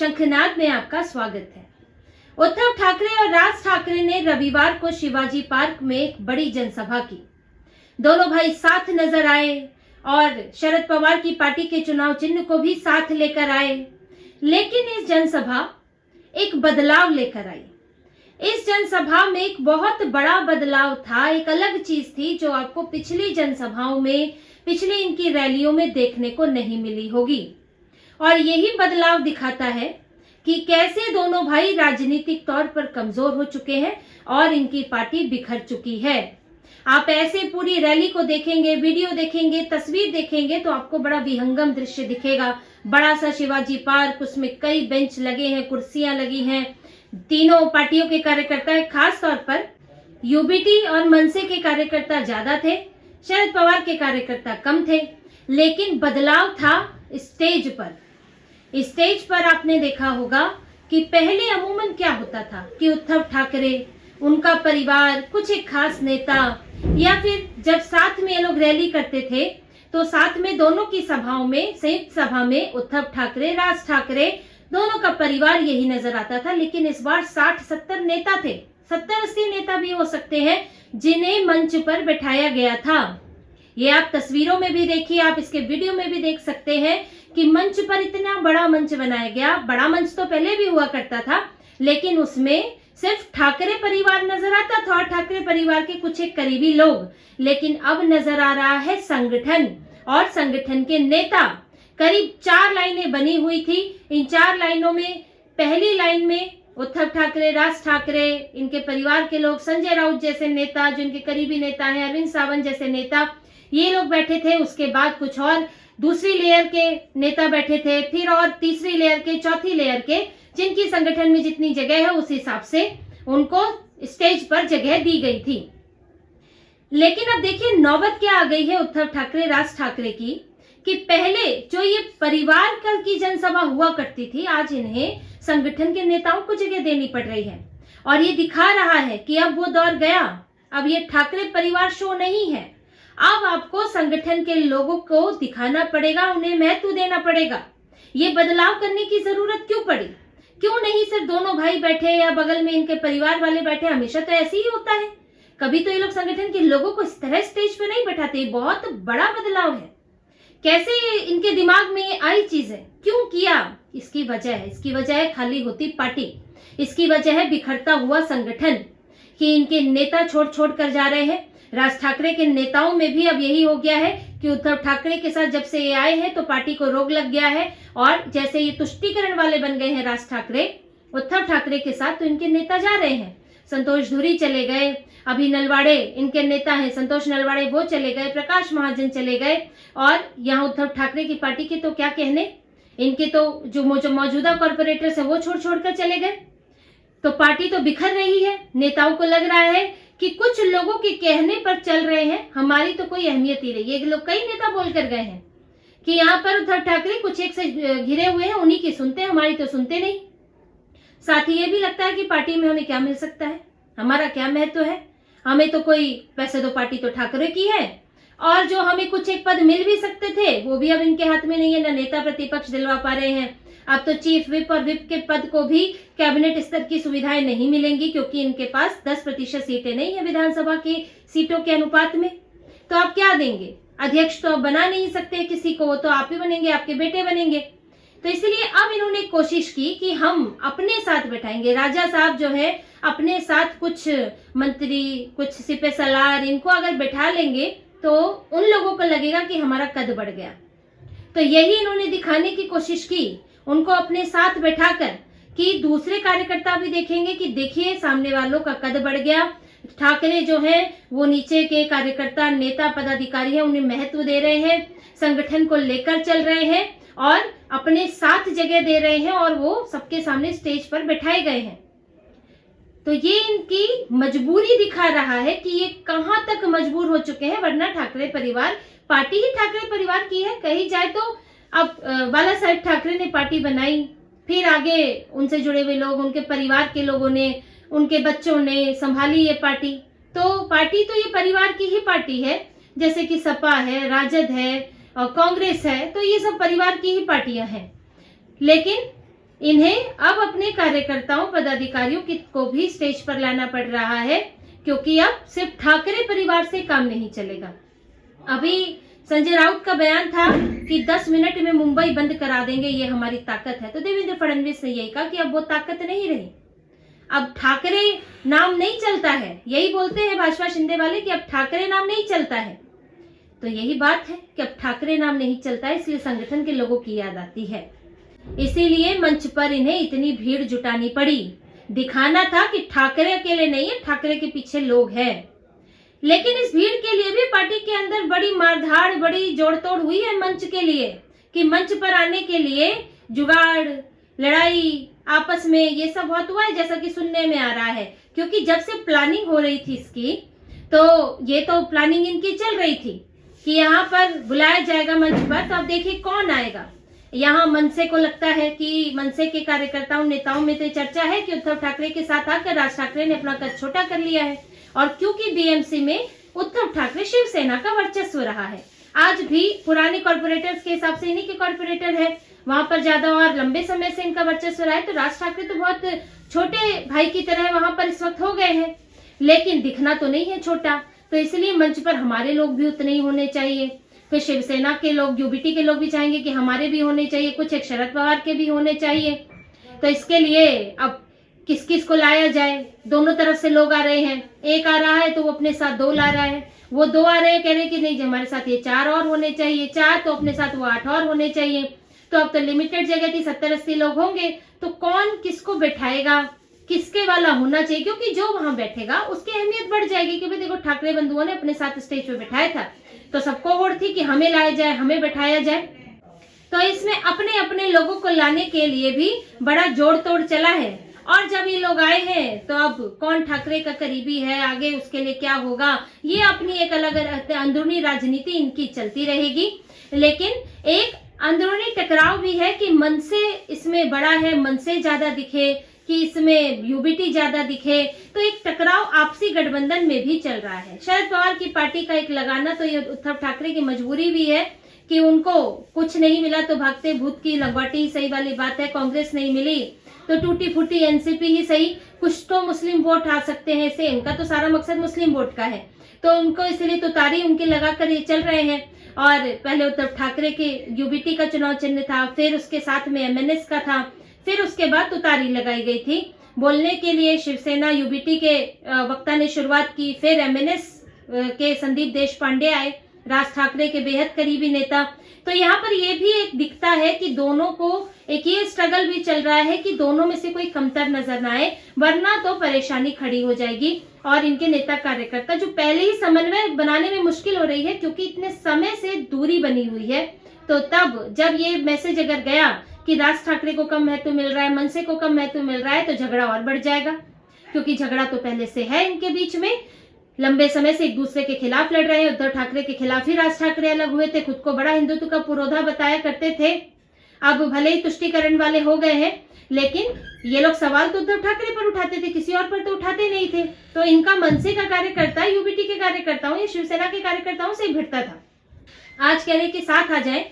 शंखनाद में आपका स्वागत है। उद्धव ठाकरे और राज ठाकरे ने रविवार को शिवाजी पार्क में एक बड़ी जनसभा की। दोनों भाई साथ नजर आए और शरद पवार की पार्टी के चुनाव चिन्ह को भी साथ लेकर आए। लेकिन इस जनसभा एक बदलाव लेकर आई। इस जनसभा में एक बहुत बड़ा बदलाव था, एक अलग चीज थी जो आपको पिछली जनसभाओं में, पिछली इनकी रैलियों में देखने को नहीं मिली होगी। और यही बदलाव दिखाता है कि कैसे दोनों भाई राजनीतिक तौर पर कमजोर हो चुके हैं और इनकी पार्टी बिखर चुकी है। आप ऐसे पूरी रैली को देखेंगे, वीडियो देखेंगे, तस्वीर देखेंगे तो आपको बड़ा विहंगम दृश्य दिखेगा। बड़ा सा शिवाजी पार्क, उसमें कई बेंच लगे हैं, कुर्सियां लगी हैं। तीनों पार्टियों के कार्यकर्ता, खास तौर पर यूबीटी और मनसे के कार्यकर्ता ज्यादा थे, शरद पवार के कार्यकर्ता कम थे। लेकिन बदलाव था स्टेज पर। स्टेज पर आपने देखा होगा कि पहले अमूमन क्या होता था कि उद्धव ठाकरे, उनका परिवार, कुछ एक खास नेता, या फिर जब साथ में ये लोग रैली करते थे तो साथ में दोनों की सभाओं में, संयुक्त सभा में उद्धव ठाकरे, राज ठाकरे, दोनों का परिवार यही नजर आता था। लेकिन इस बार 60-70 नेता थे, 70-80 नेता भी हो सकते हैं जिन्हें मंच पर बैठाया गया था। ये आप तस्वीरों में भी देखिए, आप इसके वीडियो में भी देख सकते हैं कि मंच पर इतना बड़ा मंच बनाया गया। बड़ा मंच तो पहले भी हुआ करता था, लेकिन उसमें सिर्फ ठाकरे परिवार नजर आता था और ठाकरे परिवार के कुछ एक करीबी लोग। लेकिन अब नजर आ रहा है संगठन और संगठन के नेता। करीब 4 लाइनें बनी हुई थी। इन 4 लाइनों में पहली लाइन में उद्धव ठाकरे, राज ठाकरे, इनके परिवार के लोग, संजय राउत जैसे नेता जो इनके करीबी नेता हैं, अरविंद सावंत जैसे नेता, ये लोग बैठे थे। उसके बाद कुछ और दूसरी लेयर के नेता बैठे थे, फिर और तीसरी लेयर के, चौथी लेयर के, जिनकी संगठन में जितनी जगह है उस हिसाब से उनको स्टेज पर जगह दी गई थी। लेकिन अब देखिए नौबत क्या आ गई है उद्धव ठाकरे, राज ठाकरे की, कि पहले जो ये परिवार की जनसभा हुआ करती थी, आज इन्हें संगठन के नेताओं को जगह देनी पड़ रही है। और ये दिखा रहा है कि अब वो दौर गया, अब ये ठाकरे परिवार शो नहीं है। अब आपको संगठन के लोगों को दिखाना पड़ेगा, उन्हें महत्व देना पड़ेगा। ये बदलाव करने की जरूरत क्यों पड़ी? क्यों नहीं सिर्फ दोनों भाई बैठे या बगल में इनके परिवार वाले बैठे? हमेशा तो ऐसे ही होता है। कभी तो ये लोग संगठन के लोगों को इस तरह स्टेज पे नहीं बैठाते। बहुत बड़ा बदलाव है। कैसे इनके दिमाग में आई चीज है, क्यों किया? इसकी वजह है खाली होती पार्टी। इसकी वजह है बिखरता हुआ संगठन, कि इनके नेता छोड़ कर जा रहे हैं। राज ठाकरे के नेताओं में भी अब यही हो गया है कि उद्धव ठाकरे के साथ जब से ये आए हैं तो पार्टी को रोग लग गया है। और जैसे ये तुष्टीकरण वाले बन गए हैं राज ठाकरे उद्धव ठाकरे के साथ, तो इनके नेता जा रहे हैं। संतोष धुरी चले गए, अभी नलवाड़े इनके नेता हैं, संतोष नलवाड़े, वो चले गए, प्रकाश महाजन चले गए। और यहाँ उद्धव ठाकरे की पार्टी के तो क्या कहने, इनके तो जो मौजूदा कॉर्पोरेटर्स है वो छोड़ कर चले गए। तो पार्टी तो बिखर रही है। नेताओं को लग रहा है कि कुछ लोगों के कहने पर चल रहे हैं, हमारी तो कोई अहमियत ही नहीं। ये लोग, कई नेता बोल कर गए हैं कि यहाँ पर उद्धव ठाकरे कुछ एक से घिरे हुए हैं, उन्हीं की सुनते हैं, हमारी तो सुनते नहीं। साथ ही ये भी लगता है कि पार्टी में हमें क्या मिल सकता है, हमारा क्या महत्व है, हमें तो कोई, पैसे तो पार्टी तो ठाकरे की है, और जो हमें कुछ एक पद मिल भी सकते थे वो भी अब इनके हाथ में नहीं है। ना नेता प्रतिपक्ष दिलवा पा रहे हैं। अब तो चीफ विप और विप के पद को भी कैबिनेट स्तर की सुविधाएं नहीं मिलेंगी, क्योंकि इनके पास 10% सीटें नहीं है विधानसभा की सीटों के अनुपात में। तो आप क्या देंगे? अध्यक्ष तो आप बना नहीं सकते किसी को, वो तो आप ही बनेंगे, आपके बेटे बनेंगे। तो इसलिए अब इन्होंने कोशिश की कि हम अपने साथ बैठाएंगे। राजा साहब जो है अपने साथ कुछ मंत्री, कुछ सिपह सलार, इनको अगर बैठा लेंगे तो उन लोगों को लगेगा कि हमारा कद बढ़ गया। तो यही इन्होंने दिखाने की कोशिश की, उनको अपने साथ बैठाकर, कि दूसरे कार्यकर्ता भी देखेंगे कि देखिए सामने वालों का कद बढ़ गया। ठाकरे जो है वो नीचे के कार्यकर्ता, नेता, पदाधिकारी हैं, उन्हें महत्व दे रहे हैं, संगठन को लेकर चल रहे हैं और अपने साथ जगह दे रहे हैं, और वो सबके सामने स्टेज पर बैठाए गए हैं। तो ये इनकी मजबूरी दिखा रहा है कि ये कहां तक मजबूर हो चुके हैं। वरना ठाकरे परिवार, पार्टी ही ठाकरे परिवार की है कही जाए तो। अब बाला साहेब ठाकरे ने पार्टी बनाई, फिर आगे उनसे जुड़े हुए लोग, उनके परिवार के लोगों ने, उनके बच्चों ने संभाली ये पार्टी। तो पार्टी तो ये परिवार की ही पार्टी है, जैसे कि सपा है, राजद है और कांग्रेस है, तो ये सब परिवार की ही पार्टियां हैं। लेकिन इन्हें अब अपने कार्यकर्ताओं पदाधिकारियों को भी स्टेज पर लाना पड़ रहा है, क्योंकि अब सिर्फ ठाकरे परिवार से काम नहीं चलेगा। अभी संजय राउत का बयान था कि 10 मिनट में मुंबई बंद करा देंगे, ये हमारी ताकत है। तो देवेंद्र फडणवीस ने यही कहा कि अब वो ताकत नहीं रही, अब ठाकरे नाम नहीं चलता है। यही बोलते हैं भाजपा शिंदे वाले कि अब ठाकरे नाम नहीं चलता है। तो यही बात है कि अब ठाकरे नाम नहीं चलता है, इसलिए संगठन के लोगों की याद आती है। इसीलिए मंच पर इन्हें इतनी भीड़ जुटानी पड़ी, दिखाना था कि ठाकरे अकेले नहीं है, ठाकरे के पीछे लोग हैं। लेकिन इस भीड़ के लिए भी पार्टी के अंदर बड़ी मारधाड़, बड़ी जोड़तोड़ हुई है मंच के लिए, कि मंच पर आने के लिए जुगाड़, लड़ाई आपस में ये सब बहुत हुआ है, जैसा कि सुनने में आ रहा है। क्योंकि जब से प्लानिंग हो रही थी इसकी, तो ये तो प्लानिंग इनकी चल रही थी कि यहाँ पर बुलाया जाएगा मंच पर, तो अब देखिए कौन आएगा। यहाँ मनसे को लगता है कि मनसे के कार्यकर्ताओं नेताओं में तो चर्चा है कि उद्धव ठाकरे के साथ आकर राज ठाकरे ने अपना कद छोटा कर लिया है, और क्योंकि बीएमसी में उद्धव ठाकरे शिवसेना का वर्चस्व रहा है, आज भी पुराने कॉर्पोरेटर्स के हिसाब से इन्हीं के कॉर्पोरेटर है, वहां पर ज्यादा और लंबे समय से इनका वर्चस्व रहा है। तो राज ठाकरे तो बहुत छोटे भाई की तरह वहां पर इस वक्त हो गए हैं, लेकिन दिखना तो नहीं है छोटा। तो इसलिए मंच पर हमारे लोग भी उतने ही होने चाहिए। फिर शिवसेना के लोग, यूबीटी के लोग भी चाहेंगे कि हमारे भी होने चाहिए, कुछ एक शरद पवार के भी होने चाहिए। तो इसके लिए अब किस किस को लाया जाए, दोनों तरफ से लोग आ रहे हैं। एक आ रहा है तो वो अपने साथ 2 ला रहा है, वो 2 आ रहे हैं, कह रहे हैं कि नहीं हमारे साथ ये 4 और होने चाहिए, 4 तो अपने साथ वो 8 और होने चाहिए। तो अब तो लिमिटेड जगह थी, 70-80 लोग होंगे, तो कौन किसको बैठाएगा, किसके वाला होना चाहिए, क्योंकि जो वहां बैठेगा उसकी अहमियत बढ़ जाएगी। क्योंकि देखो ठाकरे बंधुओं ने अपने साथ स्टेज पे बैठाया था, तो सबको होड़ थी कि हमें लाया जाए, हमें बैठाया जाए। तो इसमें अपने अपने लोगों को लाने के लिए भी बड़ा जोड़ तोड़ चला है। और जब ये लोग आए हैं तो अब कौन ठाकरे का करीबी है, आगे उसके लिए क्या होगा, ये अपनी एक अलग अंदरूनी राजनीति इनकी चलती रहेगी। लेकिन एक अंदरूनी टकराव भी है कि मन से इसमें बड़ा है, मन से ज्यादा दिखे कि इसमें यूबीटी ज्यादा दिखे, तो एक टकराव आपसी गठबंधन में भी चल रहा है। शरद पवार की पार्टी का एक लगाना तो ये उद्धव ठाकरे की मजबूरी भी है कि उनको कुछ नहीं मिला तो भागते भूत की लगवाटी, सही वाली बात है। कांग्रेस नहीं मिली तो टूटी फूटी एनसीपी ही सही, कुछ तो मुस्लिम वोट आ सकते हैं इसे, इनका तो सारा मकसद मुस्लिम वोट का है, तो उनको इसलिए तो तारी उनके लगाकर ये चल रहे हैं। और पहले उद्धव ठाकरे के यूबीटी का चुनाव चिन्ह था, फिर उसके साथ में एमएनएस का था, फिर उसके बाद तुतारी लगाई गई थी। बोलने के लिए शिवसेना यूबीटी के वक्ता ने शुरुआत की, फिर एमएनएस के संदीप देशपांडे आए, राज ठाकरे के बेहद करीबी नेता। तो यहाँ पर ये भी एक दिखता है कि दोनों को एक ये स्ट्रगल भी चल रहा है कि दोनों में से कोई कमतर नजर ना आए, वरना तो परेशानी खड़ी हो जाएगी। और इनके नेता कार्यकर्ता जो पहले ही समन्वय बनाने में मुश्किल हो रही है, क्योंकि इतने समय से दूरी बनी हुई है, तो तब जब ये मैसेज अगर गया कि राज ठाकरे को कम महत्व मिल रहा है, मनसे को कम महत्व मिल रहा है, तो झगड़ा और बढ़ जाएगा। क्योंकि झगड़ा तो पहले से है इनके बीच में, लंबे समय से एक दूसरे के खिलाफ लड़ रहे हैं। उद्धव ठाकरे के खिलाफ ही राज ठाकरे अलग हुए थे, खुद को बड़ा हिंदुत्व का पुरोधा बताया करते थे। अब भले ही तुष्टिकरण वाले हो गए हैं, लेकिन ये लोग सवाल तो उद्धव ठाकरे पर उठाते थे, किसी और पर तो उठाते नहीं थे। तो इनका मनसे का कार्यकर्ता यूबीटी के कार्यकर्ताओं या शिवसेना के कार्यकर्ताओं से भिड़ता था। आज कह रहे कि साथ आ जाए,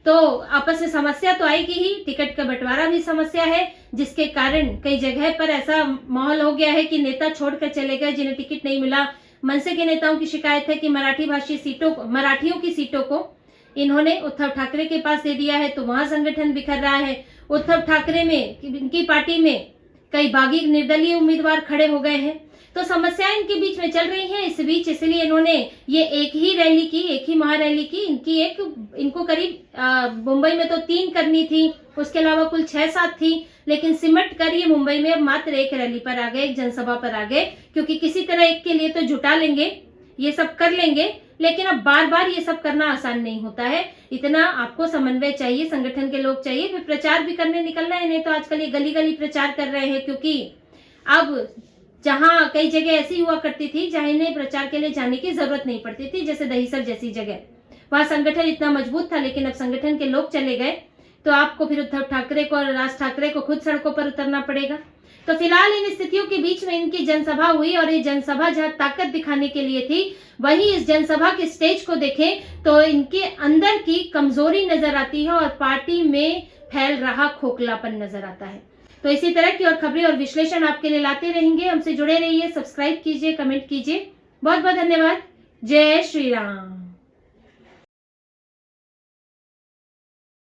तो आपस में समस्या तो आएगी ही, टिकट का बंटवारा भी समस्या है, जिसके कारण कई जगह पर ऐसा माहौल हो गया है कि नेता छोड़कर चले गए जिन्हें टिकट नहीं मिला। मनसे के नेताओं की शिकायत है कि मराठी भाषी सीटों को, मराठियों की सीटों को इन्होंने उद्धव ठाकरे के पास दे दिया है, तो वहां संगठन बिखर रहा है। उद्धव ठाकरे में, इनकी पार्टी में कई बागी निर्दलीय उम्मीदवार खड़े हो गए हैं, तो समस्याएं इनके बीच में चल रही हैं। इस बीच इसलिए इन्होंने ये एक ही रैली की, एक ही महारैली की। इनको करीब मुंबई में तो 3 करनी थी, उसके अलावा कुल 6-7 थी, लेकिन सिमट कर ये मुंबई में अब मात्र एक रैली पर आ गए, एक जनसभा पर आ गए, क्योंकि किसी तरह एक के लिए तो जुटा लेंगे, ये सब कर लेंगे। लेकिन अब बार बार ये सब करना आसान नहीं होता है, इतना आपको समन्वय चाहिए, संगठन के लोग चाहिए, फिर प्रचार भी करने निकलना है। नहीं तो आजकल ये गली गली प्रचार कर रहे हैं, क्योंकि अब जहां कई जगह ऐसी हुआ करती थी जहां इन्हें प्रचार के लिए जाने की जरूरत नहीं पड़ती थी, जैसे दहीसर जैसी जगह, वहां संगठन इतना मजबूत था। लेकिन अब संगठन के लोग चले गए, तो आपको फिर उद्धव ठाकरे को और राज ठाकरे को खुद सड़कों पर उतरना पड़ेगा। तो फिलहाल इन स्थितियों के बीच में इनकी जनसभा हुई, और ये जनसभा जहां ताकत दिखाने के लिए थी, वहीं इस जनसभा के स्टेज को देखें तो इनके अंदर की कमजोरी नजर आती है और पार्टी में फैल रहा खोखलापन नजर आता है। तो इसी तरह की और खबरें और विश्लेषण आपके लिए लाते रहेंगे। हमसे जुड़े रहिए, सब्सक्राइब कीजिए, कमेंट कीजिए। बहुत बहुत धन्यवाद। जय श्री राम।